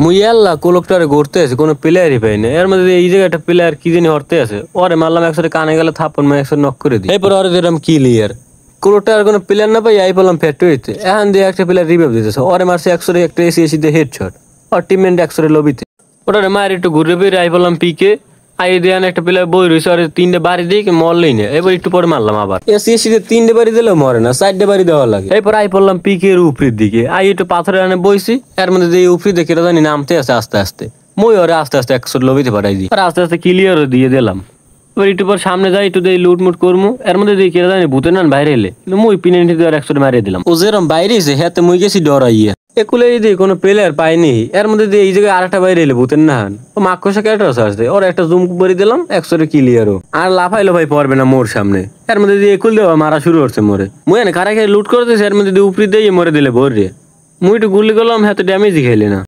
মুই আল্লাহ কোলকটারে ঘুরতে আছে কোনো প্লেয়ারই পাই না। এর মধ্যে এই জায়গায় একটা প্লেয়ার কি জানি হরতে আছে, ওরে মারলাম একসাথে কানে গেলে থাপ্পন মানে একসাথে নক করে দিই। এরপর ওরে দিলাম ক্লিয়ার। কোলকটার কোনো প্লেয়ার না পাই আই বললাম ফ্যাক্টরিতে, এখন দিয়ে একটা প্লেয়ার রিভাইভ দিতেছে, ওরে মারছে একশোরে একটা এসি দিয়ে হেডশট, আর টিমমেন্ট একশোরে লবিতে। ওটারে মার একটু ঘুরে বেরিয়ে আই বললাম পিকে, আই দিয়ে একটা প্লেয়ার বই রয়েছে, আর তিনটে বাড়ি দিয়ে মরলেই না। এবার একটু পরে মারলাম আবার এসি তিনটে বাড়ি দিলেও মরে না, চারটে বাড়ি দেওয়া লাগে। এরপর আই পড়লাম পিকের উপরের দিকে, আই একটু পাথরের আনে বইছি, এর মধ্যে দিয়ে উপরি দেখে জানি নামতে আছে আস্তে আস্তে। মই ওরে আস্তে আস্তে একশো লবিতে পাঠাই দিই, আর আস্তে আস্তে ক্লিয়ারও দিয়ে দিলাম। এবার একটু পর সামনে যাই, একটু দিয়ে লুটমুট করবো, এর মধ্যে দিয়ে কেটে জানি ভূতের নান বাইরে এলে, মই পিনে আর একশো মারিয়ে দিলাম। ও যেরকম বাইরে এসে হাতে মুই গেছি ডরাইয়া একুলে দিয়ে কোনো প্লেয়ার পাইনি। এর মধ্যে দিয়ে এই জায়গায় আরেকটা বাইরে এলে ভূতের নাহান, ও মাক্ষসা ক্যারেক্টার আসছে, ওর একটা জুম করে দিলাম একশোরে ক্লিয়ারও, আর লাফাইলো ভাই পড়বে না মোর সামনে। এর মধ্যে দিয়ে একুল দেওয়া মারা শুরু করছে মোরে, মুই কারা খেয়ে লুট করতেছে, এর মধ্যে দিয়ে উপরি দিয়ে মরে দিলে ভোর রে। মুই একটু গুলি করলাম, হাতে ড্যামেজই খাইলে না।